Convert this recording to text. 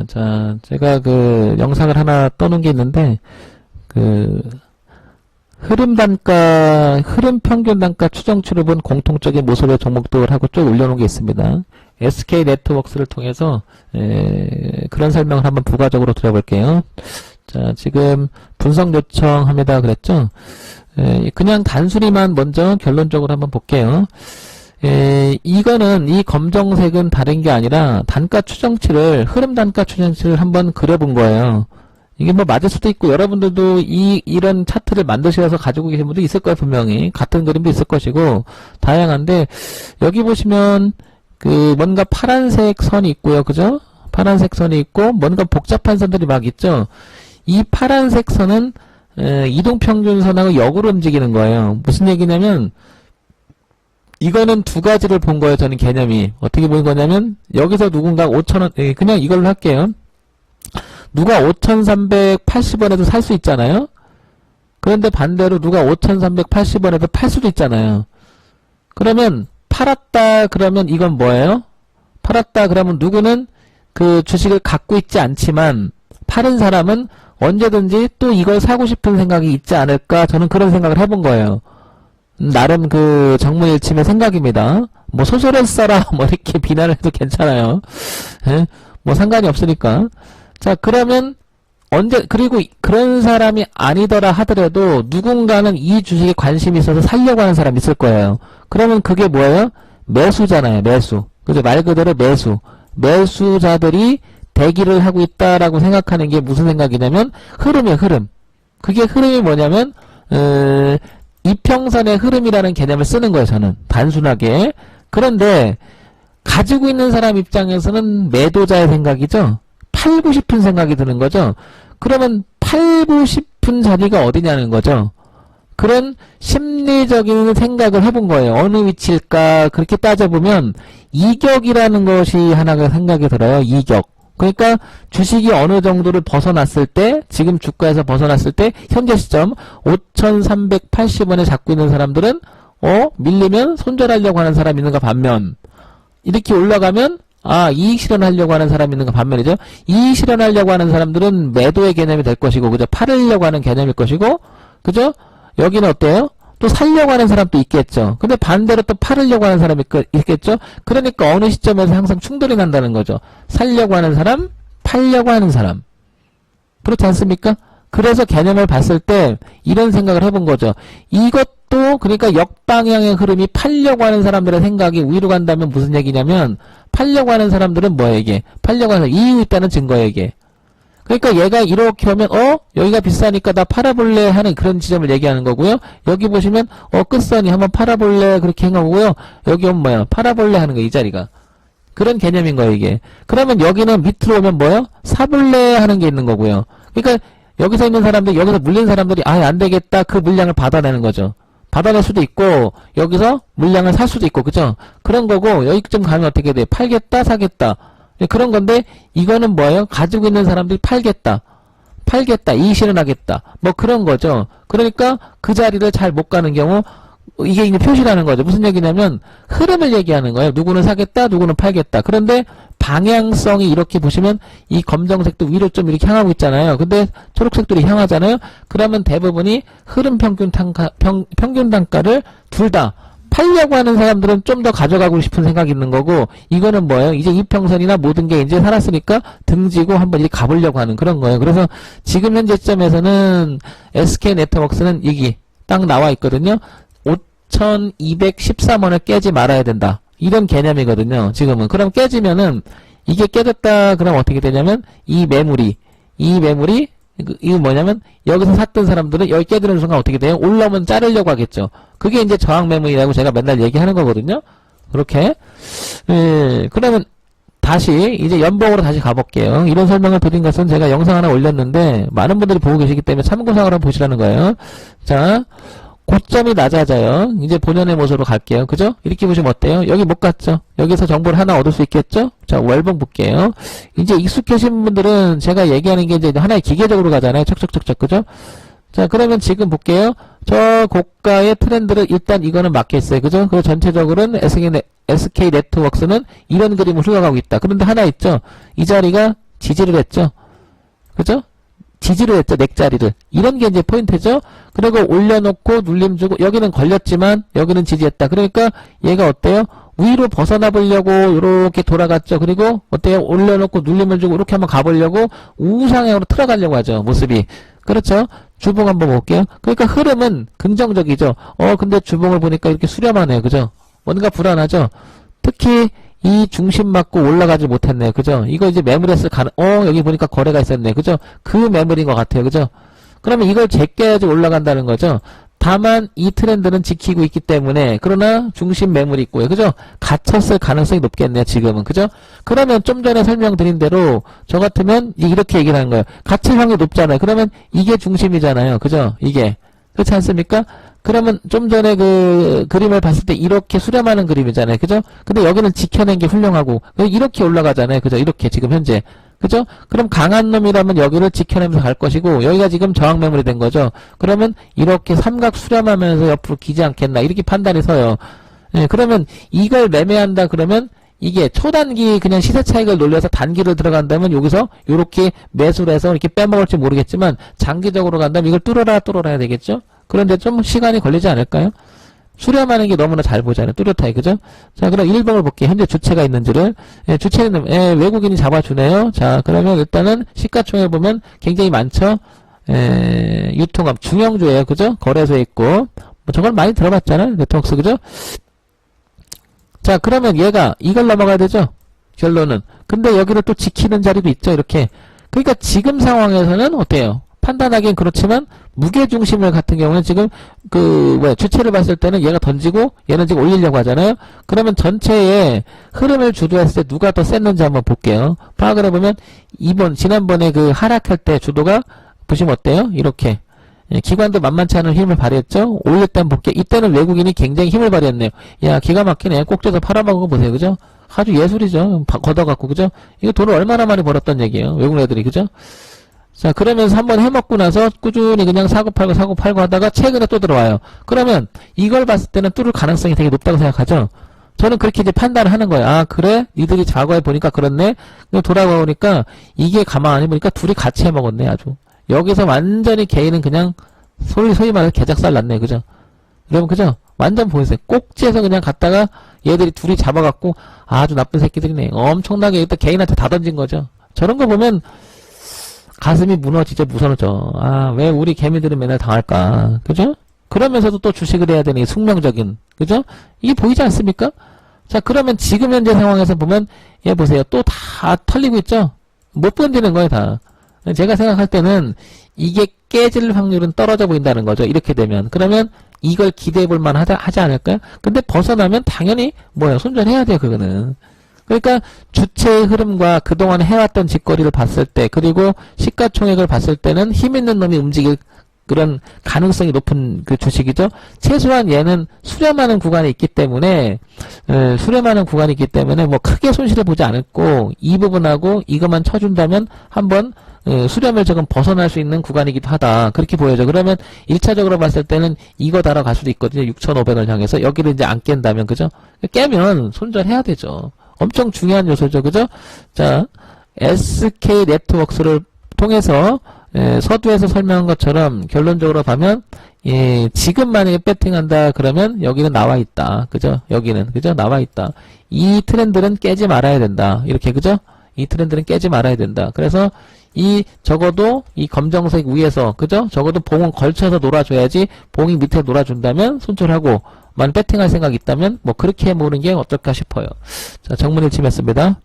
자, 제가 그 영상을 하나 떠놓은 게 있는데, 그, 흐름 평균 단가 추정치를 본 공통적인 모습의 종목들 하고 쭉 올려놓은 게 있습니다. SK 네트워크스를 통해서, 그런 설명을 한번 부가적으로 드려볼게요. 자, 지금 분석 요청합니다. 그랬죠? 그냥 단순히만 먼저 결론적으로 한번 볼게요. 이거는, 이 검정색은 다른 게 아니라 단가 추정치를, 흐름 단가 추정치를 한번 그려본 거예요. 이게 뭐 맞을 수도 있고, 여러분들도 이런 차트를 만드셔서 가지고 계신 분도 있을 거예요, 분명히. 같은 그림도 있을 것이고, 다양한데, 여기 보시면, 그, 뭔가 파란색 선이 있고요, 그죠? 파란색 선이 있고, 뭔가 복잡한 선들이 막 있죠? 이 파란색 선은, 이동평균선하고 역으로 움직이는 거예요. 무슨 얘기냐면, 이거는 두 가지를 본 거예요, 저는 개념이. 어떻게 본 거냐면, 여기서 누군가 5,000원, 그냥 이걸로 할게요. 누가 5,380원에도 살 수 있잖아요? 그런데 반대로 누가 5,380원에도 팔 수도 있잖아요. 그러면, 팔았다, 그러면 이건 뭐예요? 팔았다, 그러면 누구는 그 주식을 갖고 있지 않지만, 파는 사람은 언제든지 또 이걸 사고 싶은 생각이 있지 않을까? 저는 그런 생각을 해본 거예요. 나름 그 정무일침의 생각입니다. 뭐 소설을 써라 뭐 이렇게 비난을 해도 괜찮아요. 뭐 상관이 없으니까. 자, 그러면 그리고 그런 사람이 아니더라 하더라도 누군가는 이 주식에 관심이 있어서 살려고 하는 사람이 있을 거예요. 그러면 그게 뭐예요? 매수잖아요, 매수. 그죠? 말 그대로 매수. 매수자들이 대기를 하고 있다라고 생각하는 게 무슨 생각이냐면 흐름이에요, 흐름. 그게 흐름이 뭐냐면 이평선의 흐름이라는 개념을 쓰는 거예요, 저는. 단순하게. 그런데 가지고 있는 사람 입장에서는 매도자의 생각이죠. 팔고 싶은 생각이 드는 거죠. 그러면 팔고 싶은 자리가 어디냐는 거죠. 그런 심리적인 생각을 해본 거예요. 어느 위치일까? 그렇게 따져보면 이격이라는 것이 하나가 생각이 들어요. 이격. 그러니까 주식이 어느 정도를 벗어났을 때, 지금 주가에서 벗어났을 때 현재 시점 5,380원에 잡고 있는 사람들은 밀리면 손절하려고 하는 사람이 있는가 반면, 이렇게 올라가면 이익 실현하려고 하는 사람이 있는가 반면이죠. 이익 실현하려고 하는 사람들은 매도의 개념이 될 것이고, 그죠? 팔으려고 하는 개념일 것이고, 그죠? 여기는 어때요? 또 살려고 하는 사람도 있겠죠. 근데 반대로 또 팔으려고 하는 사람이 있겠죠. 그러니까 어느 시점에서 항상 충돌이 난다는 거죠. 살려고 하는 사람, 팔려고 하는 사람. 그렇지 않습니까? 그래서 개념을 봤을 때 이런 생각을 해본 거죠. 이것도 그러니까 역방향의 흐름이 팔려고 하는 사람들의 생각이 위로 간다면 무슨 얘기냐면, 팔려고 하는 사람들은 뭐예요, 이게? 팔려고 하는 사람, 이유 있다는 증거예요, 이게. 그러니까 얘가 이렇게 오면 여기가 비싸니까 나 팔아볼래 하는 그런 지점을 얘기하는 거고요. 여기 보시면 끝선이 한번 팔아볼래 그렇게 한 거고요. 여기 오면 뭐야? 팔아볼래 하는 거, 이 자리가. 그런 개념인 거예요, 이게. 그러면 여기는 밑으로 오면 뭐예요? 사볼래 하는 게 있는 거고요. 그러니까 여기서 있는 사람들, 여기서 물린 사람들이 안 되겠다, 그 물량을 받아내는 거죠. 받아낼 수도 있고 여기서 물량을 살 수도 있고, 그죠? 그런 거고, 여기쯤 가면 어떻게 돼? 팔겠다, 사겠다. 그런 건데, 이거는 뭐예요? 가지고 있는 사람들이 팔겠다, 이익 실현하겠다, 뭐 그런 거죠. 그러니까 그 자리를 잘 못 가는 경우, 이게 이제 표시라는 거죠. 무슨 얘기냐면 흐름을 얘기하는 거예요. 누구는 사겠다, 누구는 팔겠다. 그런데 방향성이 이렇게 보시면 이 검정색도 위로 좀 이렇게 향하고 있잖아요. 근데 초록색들이 향하잖아요. 그러면 대부분이 흐름 평균 단가를 둘 다 팔려고 하는 사람들은 좀 더 가져가고 싶은 생각이 있는 거고, 이거는 뭐예요? 이제 이평선이나 모든 게 이제 살았으니까 등지고 한번 이렇게 가보려고 하는 그런 거예요. 그래서 지금 현재 시점에서는 SK 네트워크스는 이게 딱 나와 있거든요. 5,213원을 깨지 말아야 된다, 이런 개념이거든요, 지금은. 그럼 깨지면은, 이게 깨졌다 그럼 어떻게 되냐면, 이 매물이 이거 뭐냐면, 여기서 샀던 사람들은 여기 깨드는 순간 어떻게 돼요? 올라오면 자르려고 하겠죠. 그게 이제 저항 매물이라고 제가 맨날 얘기하는 거거든요. 그렇게. 그러면 다시 이제 연봉으로 다시 가볼게요. 이런 설명을 드린 것은 제가 영상 하나 올렸는데 많은 분들이 보고 계시기 때문에 참고사항으로 한번 보시라는 거예요. 자, 고점이 낮아져요. 이제 본연의 모습으로 갈게요. 그죠? 이렇게 보시면 어때요? 여기 못 갔죠? 여기서 정보를 하나 얻을 수 있겠죠? 자, 월봉 볼게요. 이제 익숙해진 분들은 제가 얘기하는 게 이제 하나의 기계적으로 가잖아요. 척척척척, 그죠? 자, 그러면 지금 볼게요. 저 고가의 트렌드를 일단 이거는 맞겠어요. 그죠? 그 전체적으로는 SK 네트워크스는 이런 그림을 흘러가고 있다. 그런데 하나 있죠? 이 자리가 지지를 했죠. 그죠? 지지를 했죠. 넥자리를. 이런 게 이제 포인트죠. 그리고 올려놓고 눌림 주고 여기는 걸렸지만 여기는 지지했다. 그러니까 얘가 어때요? 위로 벗어나 보려고 이렇게 돌아갔죠. 그리고 어때요? 올려놓고 눌림을 주고 이렇게 한번 가보려고 우상향으로 틀어가려고 하죠. 모습이. 그렇죠? 주봉 한번 볼게요. 그러니까 흐름은 긍정적이죠. 근데 주봉을 보니까 이렇게 수렴하네요. 그죠? 뭔가 불안하죠? 특히 이 중심 맞고 올라가지 못했네. 그죠? 이거 이제 매물했을 여기 보니까 거래가 있었네. 그죠? 그 매물인 것 같아요. 그죠? 그러면 이걸 제껴야지 올라간다는 거죠. 다만 이 트렌드는 지키고 있기 때문에 그러나 중심 매물이 있고요. 그죠? 갇혔을 가능성이 높겠네요. 지금은. 그죠? 그러면 좀 전에 설명드린 대로 저 같으면 이렇게 얘기를 하는 거예요. 갇힐 확률이 높잖아요. 그러면 이게 중심이잖아요. 그죠? 이게. 그렇지 않습니까? 그러면 좀 전에 그 그림을 봤을 때 이렇게 수렴하는 그림이잖아요. 그죠? 근데 여기는 지켜낸 게 훌륭하고 이렇게 올라가잖아요. 그죠? 이렇게 지금 현재. 그죠? 그럼 강한 놈이라면 여기를 지켜내면서 갈 것이고 여기가 지금 저항 매물이 된 거죠. 그러면 이렇게 삼각 수렴하면서 옆으로 기지 않겠나 이렇게 판단이 서요. 예, 그러면 이걸 매매한다 그러면 이게 초단기 그냥 시세 차익을 놀려서 단기를 들어간다면 여기서 이렇게 매수를 해서 이렇게 빼먹을지 모르겠지만 장기적으로 간다면 이걸 뚫어라 해야 되겠죠? 그런데 좀 시간이 걸리지 않을까요? 수렴하는 게 너무나 잘 보잖아요. 뚜렷하게. 그죠? 자, 그럼 1번을 볼게요. 현재 주체가 있는지를. 예, 주체는, 외국인이 잡아주네요. 자, 그러면 일단은 시가총액 보면 굉장히 많죠? 유통업, 중형주예요. 그죠? 거래소에 있고. 뭐 저걸 많이 들어봤잖아요. 네트워크스. 그죠? 자, 그러면 얘가 이걸 넘어가야 되죠? 결론은. 근데 여기를 또 지키는 자리도 있죠. 이렇게. 그러니까 지금 상황에서는 어때요? 판단하기엔 그렇지만 무게중심을 같은 경우는 지금 주체를 봤을 때는 얘가 던지고 얘는 지금 올리려고 하잖아요. 그러면 전체의 흐름을 주도했을 때 누가 더 셌는지 한번 볼게요. 파악을 해보면 지난번에 그 하락할 때 주도가 보시면 어때요? 이렇게 기관도 만만치 않은 힘을 발휘했죠. 올릴 때 한번 볼게요. 이때는 외국인이 굉장히 힘을 발휘했네요. 야, 기가 막히네. 꼭지에서 팔아먹은 거 보세요. 그죠? 아주 예술이죠. 걷어갖고. 그죠? 이거 돈을 얼마나 많이 벌었던 얘기예요. 외국 애들이. 그죠? 자, 그러면서 한번 해먹고 나서 꾸준히 그냥 사고 팔고 하다가 최근에 또 들어와요. 그러면 이걸 봤을 때는 뚫을 가능성이 되게 높다고 생각하죠? 저는 그렇게 이제 판단을 하는 거예요. 아, 그래? 이들이 과거에 보니까 그렇네? 돌아가 보니까 이게 가만히 보니까 둘이 같이 해먹었네, 아주. 여기서 완전히 개인은 그냥 소위 말해서 개작살 났네, 그죠? 여러분, 그죠? 완전 보이세요. 꼭지에서 그냥 갔다가 얘들이 둘이 잡아갖고 아주 나쁜 새끼들이네. 엄청나게 일단 개인한테 다 던진 거죠. 저런 거 보면 가슴이 무너지죠. 무서워져. 아, 왜 우리 개미들은 맨날 당할까. 그죠? 그러면서도 또 주식을 해야 되니 숙명적인. 그죠? 이게 보이지 않습니까? 자, 그러면 지금 현재 상황에서 보면 얘 보세요. 또 다 털리고 있죠? 못 건드리는 거예요, 다. 제가 생각할 때는 이게 깨질 확률은 떨어져 보인다는 거죠. 이렇게 되면. 그러면 이걸 기대해 볼 만하지 않을까요? 근데 벗어나면 당연히 손절해야 돼요, 그거는. 그러니까 주체의 흐름과 그동안 해왔던 짓거리를 봤을 때 그리고 시가총액을 봤을 때는 힘있는 놈이 움직일 그런 가능성이 높은 그 주식이죠. 최소한 얘는 수렴하는 구간이 있기 때문에 뭐 크게 손실을 보지 않았고 이 부분하고 이것만 쳐준다면 한번 수렴을 조금 벗어날 수 있는 구간이기도 하다. 그렇게 보여져. 그러면 1차적으로 봤을 때는 이거 달아갈 수도 있거든요. 6,500을 향해서 여기를 이제 안 깬다면 그죠? 깨면 손절해야 되죠. 엄청 중요한 요소죠. 그죠? 자, SK 네트워크스를 통해서 서두에서 설명한 것처럼 결론적으로 보면 지금 만약에 배팅한다 그러면 여기는 나와 있다. 그죠? 여기는 그죠? 나와 있다. 이 트렌드는 깨지 말아야 된다. 이렇게 그죠? 이 트렌드는 깨지 말아야 된다. 그래서 적어도 이 검정색 위에서 그죠? 적어도 봉은 걸쳐서 놀아줘야지 봉이 밑에 놀아준다면 손절하고 만 배팅할 생각이 있다면 그렇게 해보는 게 어떨까 싶어요. 자, 정문일침했습니다.